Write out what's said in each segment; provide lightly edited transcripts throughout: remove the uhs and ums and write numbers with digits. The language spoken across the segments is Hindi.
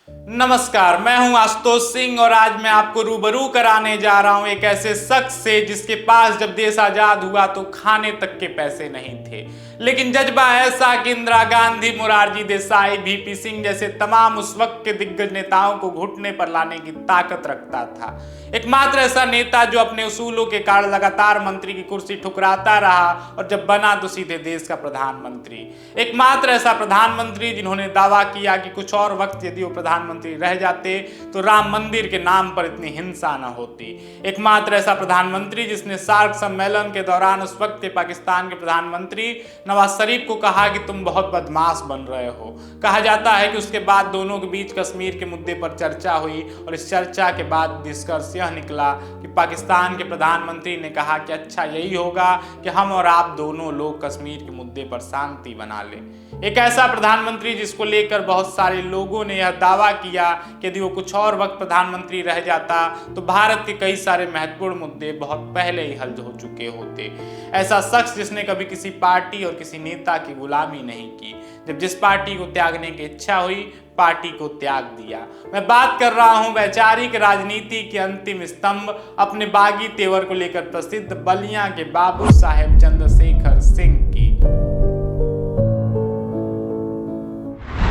नमस्कार, मैं हूं आशुतोष सिंह और आज मैं आपको रूबरू कराने जा रहा हूं एक ऐसे शख्स से जिसके पास जब देश आजाद हुआ तो खाने तक के पैसे नहीं थे, लेकिन जज्बा ऐसा कि इंदिरा गांधी, मोरारजी देसाई, वीपी सिंह जैसे तमाम उस वक्त के दिग्गज नेताओं को घुटने पर लाने की ताकत रखता था। एकमात्र ऐसा नेता जो अपने उसूलों के कारण लगातार मंत्री की कुर्सी ठुकराता रहा और जब बना तो सीधे देश का प्रधानमंत्री। एकमात्र ऐसा प्रधानमंत्री जिन्होंने दावा किया कि कुछ और वक्त यदि वो प्रधानमंत्री रह जाते तो राम मंदिर के नाम पर इतनी हिंसा न होती। एकमात्र ऐसा प्रधानमंत्री जिसने सार्क सम्मेलन के दौरान उस वक्त के पाकिस्तान के प्रधानमंत्री नवाज शरीफ को कहा कि तुम बहुत बदमाश बन रहे हो। कहा जाता है कि उसके बाद दोनों के बीच कश्मीर के मुद्दे पर चर्चा हुई और इस चर्चा के बाद निष्कर्ष यह निकला कि पाकिस्तान के प्रधानमंत्री ने कहा कि अच्छा यही होगा कि हम और आप दोनों लोग कश्मीर के मुद्दे पर शांति बना लें। एक ऐसा प्रधानमंत्री जिसको लेकर बहुत सारे लोगों ने यह दावा किया कि यदि वो कुछ और वक्त प्रधानमंत्री रह जाता तो भारत के कई सारे महत्वपूर्ण मुद्दे बहुत पहले ही हल हो चुके होते। ऐसा शख्स जिसने कभी किसी पार्टी और किसी नेता की गुलामी नहीं की, जब जिस पार्टी को त्यागने की इच्छा हुई पार्टी को त्याग दिया। मैं बात कर रहा हूं वैचारिक राजनीति के अंतिम स्तंभ, अपने बागी तेवर को लेकर प्रसिद्ध बलिया के बाबू साहेब चंद्रशेखर सिंह की।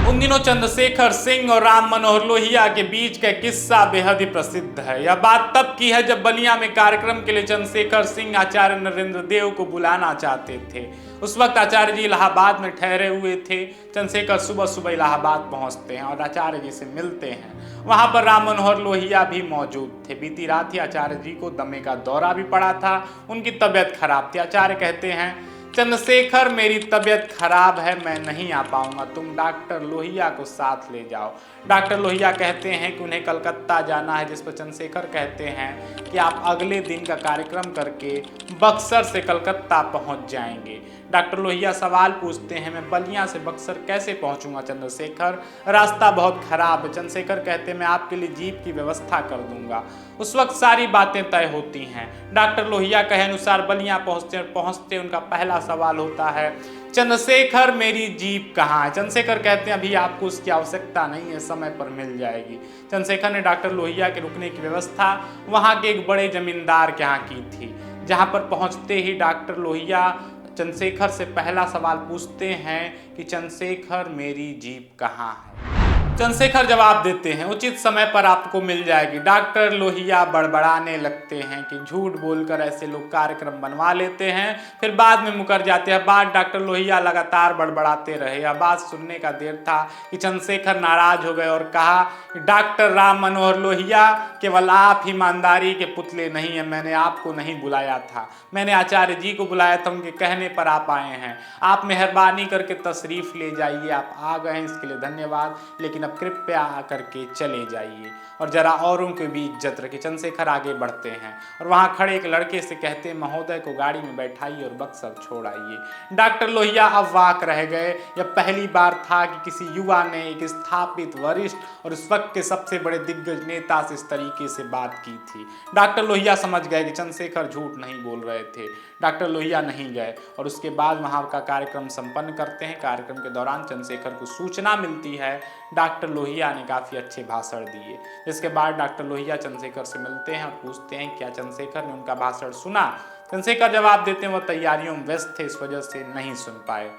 उन दिनों चंद्रशेखर सिंह और राम मनोहर लोहिया के बीच का किस्सा बेहद ही प्रसिद्ध है। यह बात तब की है जब बलिया में कार्यक्रम के लिए चंद्रशेखर सिंह आचार्य नरेंद्र देव को बुलाना चाहते थे। उस वक्त आचार्य जी इलाहाबाद में ठहरे हुए थे। चंद्रशेखर सुबह सुबह इलाहाबाद पहुंचते हैं और आचार्य जी से मिलते हैं। वहां पर राम मनोहर लोहिया भी मौजूद थे। बीती रात ही आचार्य जी को दमे का दौरा भी पड़ा था, उनकी तबीयत खराब थी। आचार्य कहते हैं, चंद्रशेखर मेरी तबीयत खराब है, मैं नहीं आ पाऊंगा, तुम डॉक्टर लोहिया को साथ ले जाओ। डॉक्टर लोहिया कहते हैं कि उन्हें कलकत्ता जाना है, जिस पर चंद्रशेखर कहते हैं कि आप अगले दिन का कार्यक्रम करके बक्सर से कलकत्ता पहुंच जाएंगे। डॉक्टर लोहिया सवाल पूछते हैं, मैं बलिया से बक्सर कैसे पहुंचूंगा चंद्रशेखर, रास्ता बहुत खराब है। चंद्रशेखर कहते हैं मैं आपके लिए जीप की व्यवस्था कर दूंगा। उस वक्त सारी बातें तय होती हैं। डॉक्टर लोहिया कहे अनुसार बलिया पहुंचते उनका पहला सवाल होता है, चंद्रशेखर मेरी जीप कहाँ है। चंद्रशेखर कहते हैं अभी आपको उसकी आवश्यकता नहीं है, समय पर मिल जाएगी। चंद्रशेखर ने डॉक्टर लोहिया के रुकने की व्यवस्था वहाँ के एक बड़े जमींदार के यहाँ की थी। जहाँ पर पहुँचते ही डॉक्टर लोहिया चंद्रशेखर से पहला सवाल पूछते हैं कि चंद्रशेखर मेरी जीप कहाँ है। चंद्रशेखर जवाब देते हैं उचित समय पर आपको मिल जाएगी। डॉक्टर लोहिया बड़बड़ाने लगते हैं कि झूठ बोलकर ऐसे लोग कार्यक्रम बनवा लेते हैं, फिर बाद में मुकर जाते हैं। बाद डॉक्टर लोहिया लगातार बड़बड़ाते रहे। यह बात सुनने का देर था कि चंद्रशेखर नाराज हो गए और कहा कि डॉक्टर राम मनोहर लोहिया, केवल आप ईमानदारी के पुतले नहीं हैं, मैंने आपको नहीं बुलाया था, मैंने आचार्य जी को बुलाया था, उनके कहने पर आप आए हैं। आप मेहरबानी करके तशरीफ ले जाइए, आप आ गए हैं इसके लिए धन्यवाद, लेकिन अब कृपया आकर के चले जाइए और जरा औरों की भी इज्जत रखिए। चंद्रशेखर आगे बढ़ते हैं और वहां खड़े एक लड़के से कहते हैं महोदय को गाड़ी में बैठाइए और बक्सर छोड़ आइए। डॉक्टर लोहिया अवाक रह गए। यह पहली बार था कि किसी युवा ने एक स्थापित वरिष्ठ और उस वक्त के सबसे बड़े दिग्गज नेता से इस तरीके से बात की थी। डॉक्टर लोहिया समझ गए कि चंद्रशेखर झूठ नहीं बोल रहे थे। डॉक्टर लोहिया नहीं गए और उसके बाद वहां का कार्यक्रम संपन्न करते हैं। कार्यक्रम के दौरान चंद्रशेखर को सूचना मिलती है डॉक्टर लोहिया ने काफ़ी अच्छे भाषण दिए। जिसके बाद डॉक्टर लोहिया चंद्रशेखर से मिलते हैं और पूछते हैं क्या चंद्रशेखर ने उनका भाषण सुना। चंद्रशेखर जवाब देते हैं वो तैयारियों में व्यस्त थे, इस वजह से नहीं सुन पाए।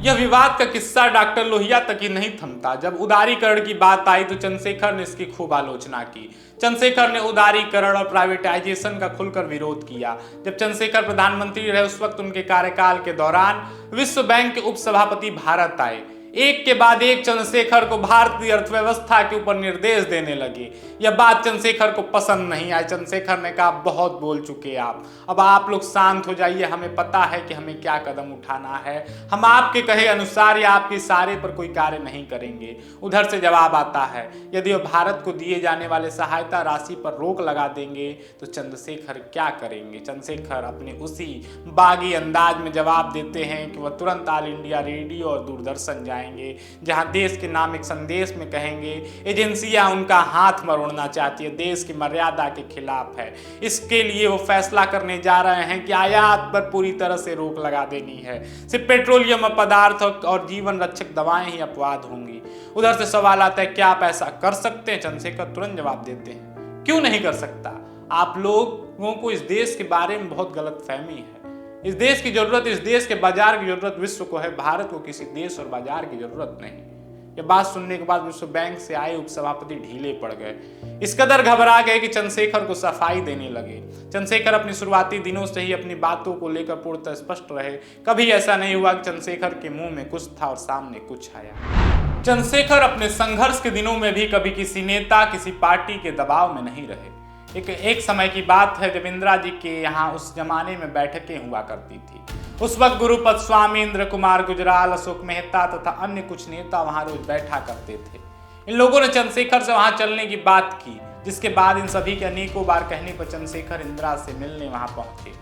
यह विवाद का किस्सा डॉक्टर लोहिया तक ही नहीं थमता। जब उदारीकरण की बात आई तो चंद्रशेखर ने इसकी खूब आलोचना की। चंद्रशेखर ने उदारीकरण और प्राइवेटाइजेशन का खुलकर विरोध किया। जब चंद्रशेखर प्रधानमंत्री रहे उस वक्त उनके कार्यकाल के दौरान विश्व बैंक के उपसभापति भारत आए। एक के बाद एक चंद्रशेखर को भारतीय अर्थव्यवस्था के ऊपर निर्देश देने लगे। यह बात चंद्रशेखर को पसंद नहीं आई। चंद्रशेखर ने कहा बहुत बोल चुके आप, अब आप लोग शांत हो जाइए, हमें पता है कि हमें क्या कदम उठाना है, हम आपके कहे अनुसार या आपके इशारे पर कोई कार्य नहीं करेंगे। उधर से जवाब आता है यदि वह भारत को दिए जाने वाले सहायता राशि पर रोक लगा देंगे तो चंद्रशेखर क्या करेंगे। चंद्रशेखर अपने उसी बागी अंदाज में जवाब देते हैं कि वह तुरंत ऑल इंडिया रेडियो और दूरदर्शन जाएंगे जाएंगे, जहां देश के नाम एक संदेश में कहेंगे एजेंसियां उनका हाथ मरोड़ना चाहती है, देश की मर्यादा के खिलाफ है। इसके लिए वो फैसला करने जा रहे हैं कि आयात पर पूरी तरह से रोक लगा देनी है, सिर्फ पेट्रोलियम पदार्थ और जीवन रक्षक दवाएं ही अपवाद होंगी। उधर से सवाल आता है क्या आप ऐसा कर सकते हैं? चंद्रशेखर तुरंत जवाब देते हैं, क्यों नहीं कर सकता। आप लोगों को इस देश के बारे में बहुत गलतफहमी है। इस देश की जरूरत, इस देश के बाजार की जरूरत विश्व को है, भारत को किसी देश और बाजार की जरूरत नहीं। ये बात सुनने के बाद विश्व बैंक से आए उपसभापति ढीले पड़ गए, इस कदर घबरा गए कि चंद्रशेखर को सफाई देने लगे। चंद्रशेखर अपनी शुरुआती दिनों से ही अपनी बातों को लेकर पूर्णतः स्पष्ट रहे। कभी ऐसा नहीं हुआ कि चंद्रशेखर के मुंह में कुछ था और सामने कुछ आया। चंद्रशेखर अपने संघर्ष के दिनों में भी कभी किसी नेता, किसी पार्टी के दबाव में नहीं रहे। एक समय की बात है जब इंदिरा जी के यहाँ उस जमाने में बैठकें हुआ करती थी। उस वक्त गुरुपद स्वामी, इंद्र कुमार गुजराल, अशोक मेहता तथा अन्य कुछ नेता वहां रोज बैठा करते थे। इन लोगों ने चंद्रशेखर से वहां चलने की बात की, जिसके बाद इन सभी के अनेकों बार कहने पर चंद्रशेखर इंदिरा से मिलने वहां पहुंचे।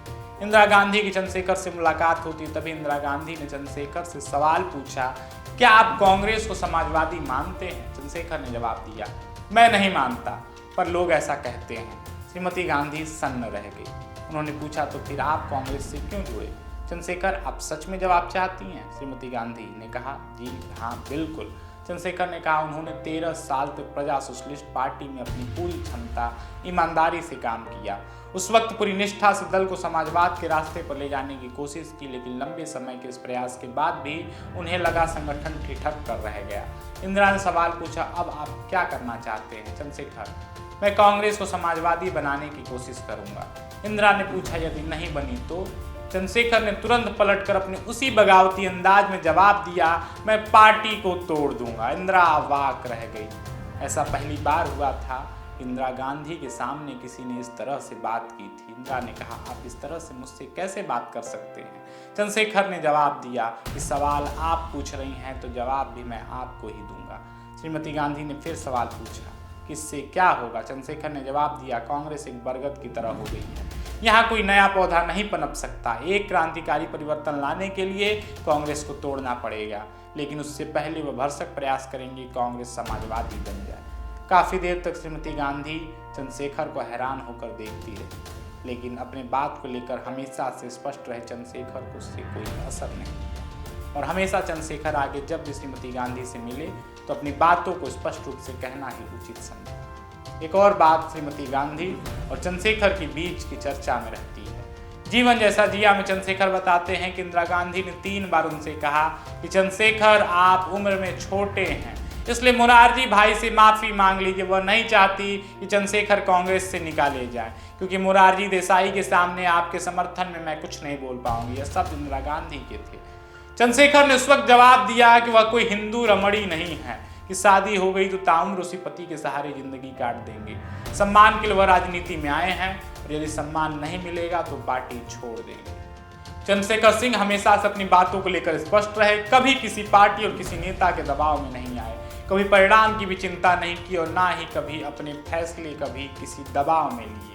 इंदिरा गांधी की चंद्रशेखर से मुलाकात होती, तभी इंदिरा गांधी ने चंद्रशेखर से सवाल पूछा, क्या आप कांग्रेस को समाजवादी मानते हैं? चंद्रशेखर ने जवाब दिया, मैं नहीं मानता, पर लोग ऐसा कहते हैं। श्रीमती गांधी सन्न रह गई। उन्होंने पूछा, तो फिर आप कांग्रेस से क्यों जुड़े? चंद्रशेखर, आप सच में जवाब चाहती हैं? श्रीमती गांधी ने कहा, जी हाँ बिल्कुल। चंद्रशेखर ने कहा, उन्होंने 13 साल तक प्रजा सोशलिस्ट पार्टी में अपनी पूरी क्षमता, ईमानदारी से काम किया। उस वक्त पूरी निष्ठा से दल को समाजवाद के रास्ते पर ले जाने की कोशिश की, लेकिन लंबे समय के इस प्रयास के बाद भी उन्हें लगा संगठन ठिठक कर रह गया। इंदिरा ने सवाल पूछा, अब आप क्या करना चाहते हैं? चंद्रशेखर, मैं कांग्रेस को समाजवादी बनाने की कोशिश करूंगा। इंदिरा ने पूछा, यदि नहीं बनी तो? चंद्रशेखर ने तुरंत पलटकर अपने उसी बगावती अंदाज में जवाब दिया, मैं पार्टी को तोड़ दूंगा। इंदिरा अवाक रह गई। ऐसा पहली बार हुआ था इंदिरा गांधी के सामने किसी ने इस तरह से बात की थी। इंदिरा ने कहा, आप इस तरह से मुझसे कैसे बात कर सकते हैं? चंद्रशेखर ने जवाब दिया, इस सवाल आप पूछ रही हैं तो जवाब भी मैं आपको ही दूंगा। श्रीमती गांधी ने फिर सवाल पूछा, किससे क्या होगा? चंद्रशेखर ने जवाब दिया, कांग्रेस एक बरगद की तरह हो गई है, यहाँ कोई नया पौधा नहीं पनप सकता। एक क्रांतिकारी परिवर्तन लाने के लिए कांग्रेस को तोड़ना पड़ेगा, लेकिन उससे पहले वह भरसक प्रयास करेंगे कांग्रेस समाजवादी बन जाए। काफी देर तक श्रीमती गांधी चंद्रशेखर को हैरान होकर देखती रही, लेकिन अपने बात को लेकर हमेशा से स्पष्ट रहे चंद्रशेखर को उससे कोई असर नहीं हुआ। और हमेशा चंद्रशेखर आगे जब भी श्रीमती गांधी से मिले तो अपनी बातों को स्पष्ट रूप से कहना ही उचित समझा। एक और बात श्रीमती गांधी और चंद्रशेखर के बीच की चर्चा में रहती है। जीवन जैसा जिया में चंद्रशेखर बताते हैं कि इंदिरा गांधी ने 3 बार उनसे कहा कि चंद्रशेखर, आप उम्र में छोटे हैं, इसलिए मोरारजी भाई से माफी मांग लीजिए। वह नहीं चाहती कि चंद्रशेखर कांग्रेस से निकाले जाए, क्योंकि मोरारजी देसाई के सामने आपके समर्थन में मैं कुछ नहीं बोल पाऊंगी। यह शब्द इंदिरा गांधी के थे। चंद्रशेखर ने उस वक्त जवाब दिया कि वह कोई हिंदू रमणी नहीं है कि शादी हो गई तो ताउम्र उसी पति के सहारे जिंदगी काट देंगे। सम्मान के लिए वह राजनीति में आए हैं, और यदि सम्मान नहीं मिलेगा तो पार्टी छोड़ देंगे। चंद्रशेखर सिंह हमेशा से अपनी बातों को लेकर स्पष्ट रहे, कभी किसी पार्टी और किसी नेता के दबाव में नहीं आए, कभी परिणाम की भी चिंता नहीं की और ना ही कभी अपने फैसले कभी किसी दबाव में लिए।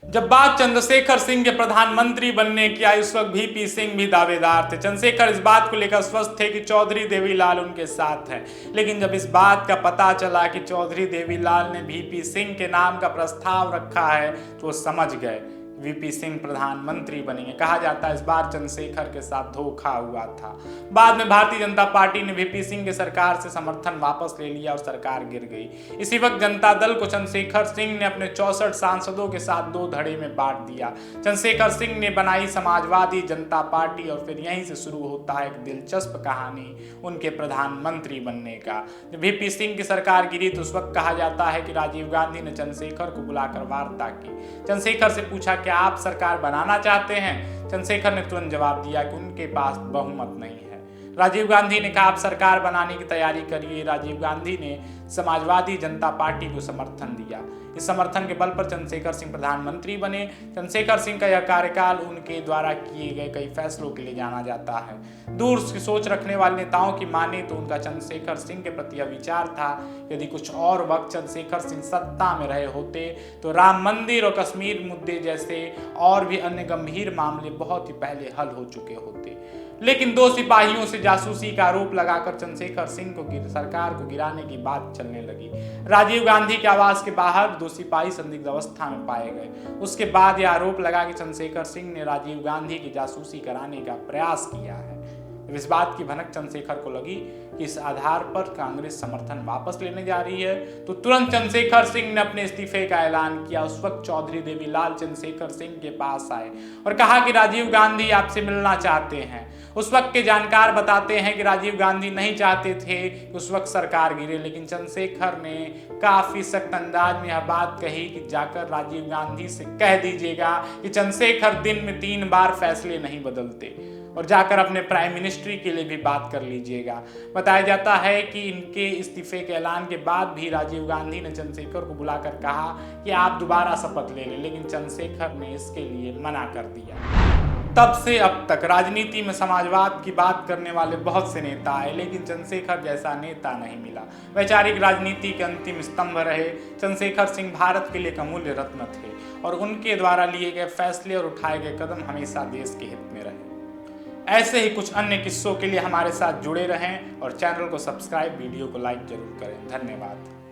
जब बात चंद्रशेखर सिंह के प्रधानमंत्री बनने की आई, उस वक्त वीपी सिंह भी दावेदार थे। चंद्रशेखर इस बात को लेकर स्वस्थ थे कि चौधरी देवीलाल उनके साथ है, लेकिन जब इस बात का पता चला कि चौधरी देवीलाल ने वीपी सिंह के नाम का प्रस्ताव रखा है तो वो समझ गए वीपी सिंह प्रधानमंत्री बनेंगे। कहा जाता है इस बार चंद्रशेखर के साथ धोखा हुआ था। बाद में भारतीय जनता पार्टी ने वीपी सिंह के सरकार से समर्थन वापस ले लिया और सरकार गिर गई। इसी वक्त जनता दल को चंद्रशेखर सिंह ने अपने 64 सांसदों के साथ 2 धड़े में बांट दिया। चंद्रशेखर सिंह ने बनाई समाजवादी जनता पार्टी और फिर यहीं से शुरू होता है एक दिलचस्प कहानी उनके प्रधानमंत्री बनने का। जब वीपी सिंह की सरकार गिरी तो उस वक्त कहा जाता है कि राजीव गांधी ने चंद्रशेखर को बुलाकर वार्ता की। चंद्रशेखर से पूछा, क्या आप सरकार बनाना चाहते हैं? चंद्रशेखर ने तुरंत जवाब दिया कि उनके पास बहुमत नहीं है। राजीव गांधी ने कहा, आप सरकार बनाने की तैयारी करिए। राजीव गांधी ने समाजवादी जनता पार्टी को समर्थन दिया। इस समर्थन के बल पर चंद्रशेखर सिंह प्रधानमंत्री बने। चंद्रशेखर सिंह का यह कार्यकाल उनके द्वारा किए गए कई फैसलों के लिए जाना जाता है। दूर की सोच रखने वाले नेताओं की माने तो उनका चंद्रशेखर सिंह के प्रति विचार था, यदि कुछ और वक्त चंद्रशेखर सिंह सत्ता में रहे होते तो राम मंदिर और कश्मीर मुद्दे जैसे और भी अन्य गंभीर मामले बहुत ही पहले हल हो चुके होते। लेकिन 2 सिपाहियों से जासूसी का आरोप लगाकर चंद्रशेखर सिंह को सरकार को गिराने की बात चलने लगी। राजीव गांधी के आवास के बाहर 2 सिपाही संदिग्ध अवस्था में पाए गए। उसके बाद यह आरोप लगा कि चंद्रशेखर सिंह ने राजीव गांधी की जासूसी कराने का प्रयास किया है। इस बात की भनक चंद्रशेखर को लगी कि इस आधार पर कांग्रेस समर्थन वापस लेने जा रही है, तो तुरंत चंद्रशेखर सिंह ने अपने इस्तीफे का ऐलान किया। उस वक्त चौधरी देवीलाल चंद्रशेखर सिंह के पास आए और कहा कि राजीव गांधी आपसे मिलना चाहते हैं। उस वक्त के जानकार बताते हैं कि राजीव गांधी नहीं चाहते थे कि उस वक्त सरकार गिरे, लेकिन चंद्रशेखर ने काफी सख्त अंदाज में यह बात कही कि जाकर राजीव गांधी से कह दीजिएगा कि चंद्रशेखर दिन में 3 बार फैसले नहीं बदलते, और जाकर अपने प्राइम मिनिस्ट्री के लिए भी बात कर लीजिएगा। बताया जाता है कि इनके इस्तीफे के ऐलान के बाद भी राजीव गांधी ने चंद्रशेखर को बुलाकर कहा कि आप दोबारा शपथ ले लें, लेकिन चंद्रशेखर ने इसके लिए मना कर दिया। तब से अब तक राजनीति में समाजवाद की बात करने वाले बहुत से नेता आए, लेकिन चंद्रशेखर जैसा नेता नहीं मिला। वैचारिक राजनीति के अंतिम स्तंभ रहे। चंद्रशेखर सिंह भारत के लिए एक अमूल्य रत्न थे और उनके द्वारा लिए गए फैसले और उठाए गए कदम हमेशा देश के हित में रहे। ऐसे ही कुछ अन्य किस्सों के लिए हमारे साथ जुड़े रहें और चैनल को सब्सक्राइब, वीडियो को लाइक जरूर करें। धन्यवाद।